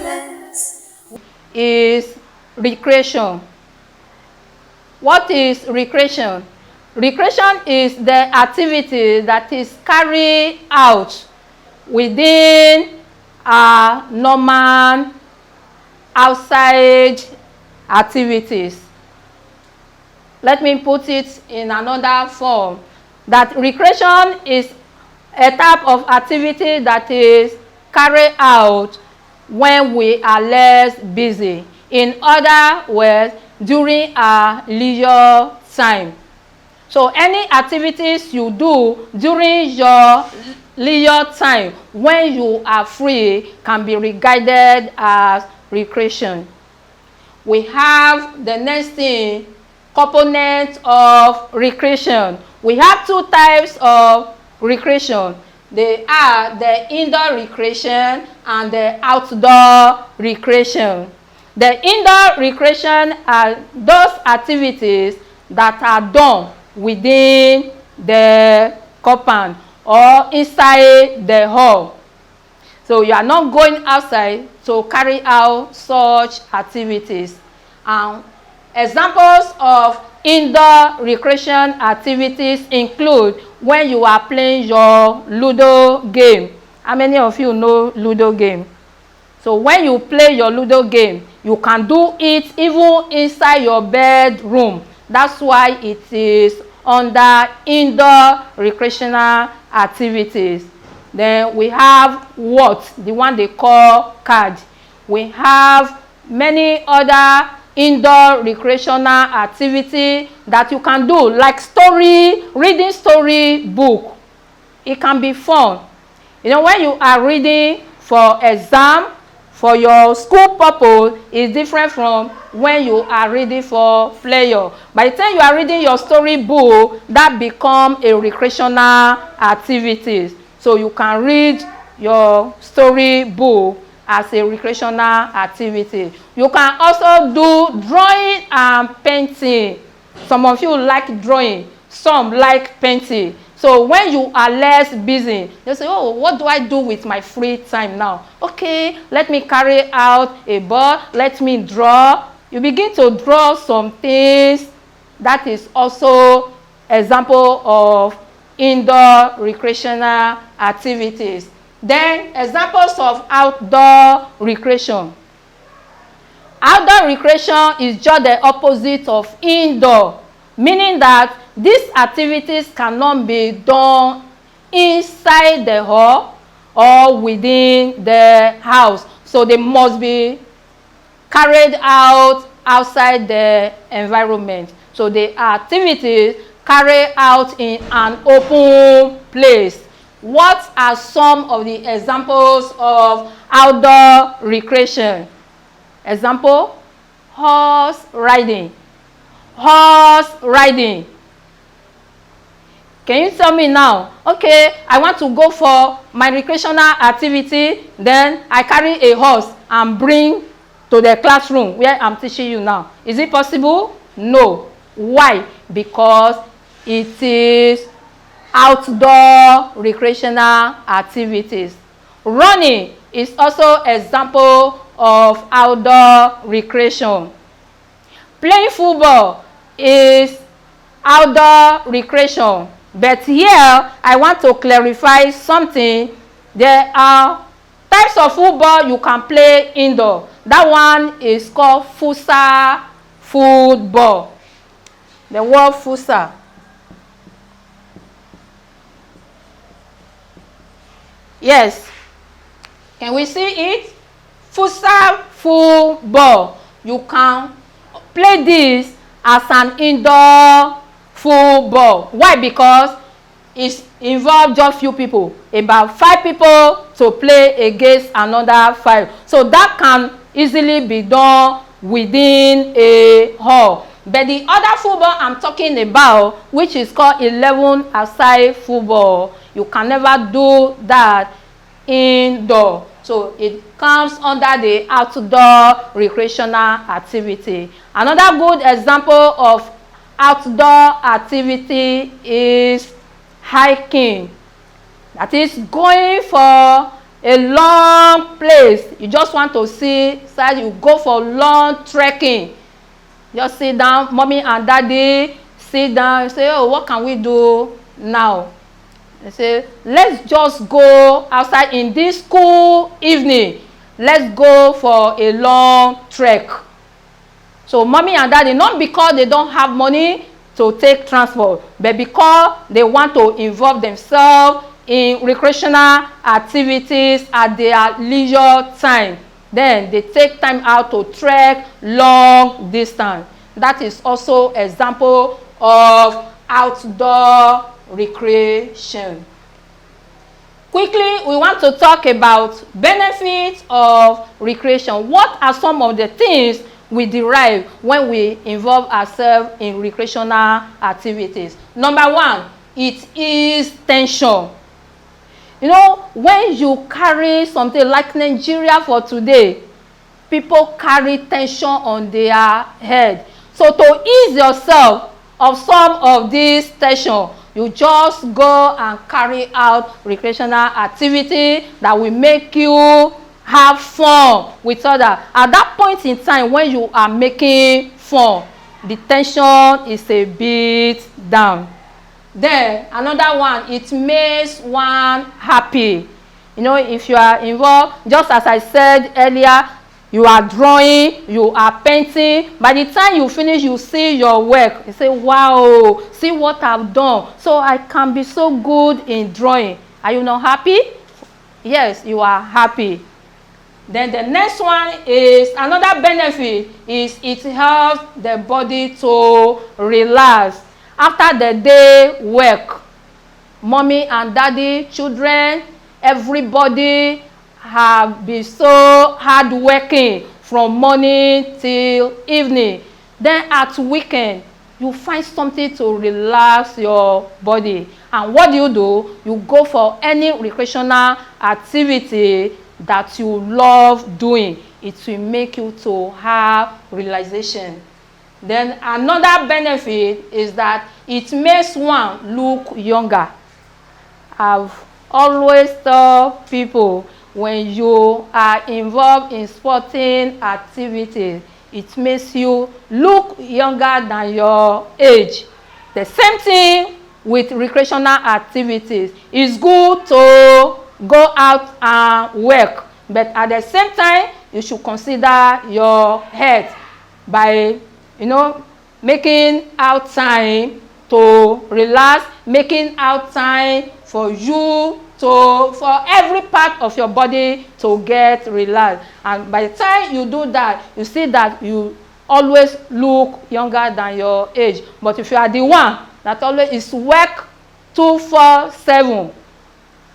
excellence. Is recreation. What is recreation? Recreation is the activity that is carried out within our normal outside activities. Let me put it in another form. That recreation is a type of activity that is carried out when we are less busy. In other words, during our leisure time. So any activities you do during your leisure time when you are free can be regarded as recreation. We have the next thing, components of recreation. We have two types of recreation. They are the indoor recreation and the outdoor recreation. The indoor recreation are those activities that are done within the compound or inside the hall. So you are not going outside to carry out such activities. Examples of indoor recreation activities include when you are playing your Ludo game. How many of you know Ludo game? So when you play your Ludo game, you can do it even inside your bedroom. That's why it is under indoor recreational activities. Then we have what? The one they call card. We have many other indoor recreational activity that you can do, like reading story book. It can be fun. You know, when you are reading for exam, for your school purpose, is different from when you are reading for pleasure. By the time you are reading your story book, that become a recreational activity. So you can read your story book as a recreational activity. You can also do drawing and painting. Some of you like drawing, some like painting. So when you are less busy, you say, oh, what do I do with my free time now? Okay, let me carry out a board, let me draw. You begin to draw some things. That is also example of indoor recreational activities. Then examples of outdoor recreation. Outdoor recreation is just the opposite of indoor, meaning that these activities cannot be done inside the hall or within the house. So they must be carried out outside the environment. So the activities carried out in an open place. What are some of the examples of outdoor recreation? Example, horse riding. Horse riding. Can you tell me now? Okay, I want to go for my recreational activity, then I carry a horse and bring to the classroom where I'm teaching you now. Is it possible? No. Why? Because it is outdoor recreational activities. Running is also example of outdoor recreation. Playing football is outdoor recreation. But here, I want to clarify something. There are types of football you can play indoor. That one is called futsal football. The word futsal. Yes. Can we see it? Futsal football. You can play this as an indoor football. Why? Because it involves just few people, about 5 people to play against another 5. So that can easily be done within a hall. But the other football I'm talking about, which is called 11-a-side football, you can never do that indoor. So it comes under the outdoor recreational activity. Another good example of outdoor activity is hiking. That is going for a long place. You just want to see, so you go for long trekking. Just sit down, mommy and daddy sit down, say, oh, what can we do now? They say, let's just go outside in this cool evening. Let's go for a long trek. So mommy and daddy, not because they don't have money to take transport, but because they want to involve themselves in recreational activities at their leisure time. Then they take time out to trek long distance. That is also example of outdoor recreation. Quickly, we want to talk about benefits of recreation. What are some of the things we derive when we involve ourselves in recreational activities? Number one, it is tension. You know, when you carry something like Nigeria for today, people carry tension on their head. So to ease yourself of some of this tension, you just go and carry out recreational activity that will make you have fun with others. At that point in time when you are making fun, the tension is a bit down. Then another one, it makes one happy. You know, if you are involved, just as I said earlier, you are drawing, you are painting. By the time you finish, you see your work. You say, wow, see what I've done. So I can be so good in drawing. Are you not happy? Yes, you are happy. Then the next one is, another benefit is it helps the body to relax. After the day work, mommy and daddy, children, everybody have been so hard working from morning till evening. Then at weekend, you find something to relax your body. And what do? You go for any recreational activity that you love doing. It will make you to have relaxation. Then another benefit is that it makes one look younger. I've always told people, when you are involved in sporting activities, it makes you look younger than your age. The same thing with recreational activities. It's good to go out and work, but at the same time, you should consider your health by, you know, making out time to relax, making out time for you for every part of your body to get relaxed. And by the time you do that, you see that you always look younger than your age. But if you are the one that always is work 24/7,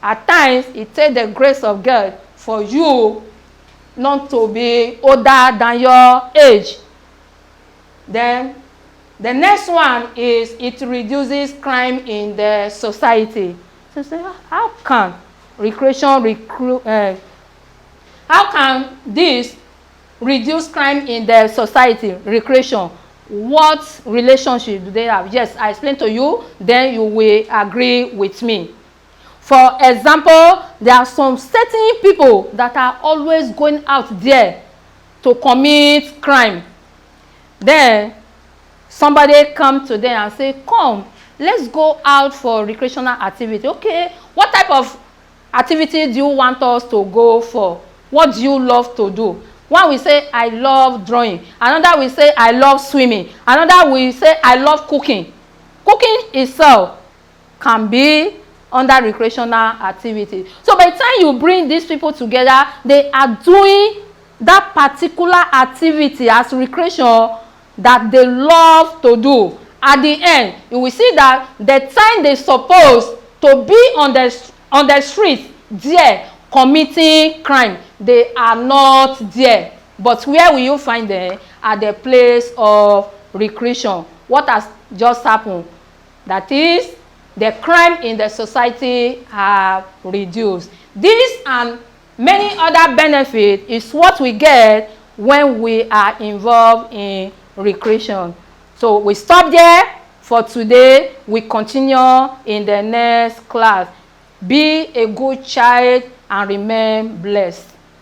at times it takes the grace of God for you not to be older than your age. Then the next one is it reduces crime in the society. So say, how can how can this reduce crime in the society? Recreation. What relationship do they have? Yes, I explained to you, then you will agree with me. For example, there are some certain people that are always going out there to commit crime. Then somebody come to them and say, come, let's go out for recreational activity. Okay, what type of activity do you want us to go for? What do you love to do? One will say, I love drawing. Another will say, I love swimming. Another will say, I love cooking. Cooking itself can be under recreational activity. So by the time you bring these people together, they are doing that particular activity as recreation that they love to do. At the end, you will see that the time they supposed to be on the street there committing crime, they are not there. But where will you find them? At the place of recreation. What has just happened? That is, the crime in the society have reduced. This and many other benefits is what we get when we are involved in recreation. So we stop there for today. We continue in the next class. Be a good child. and remain blessed.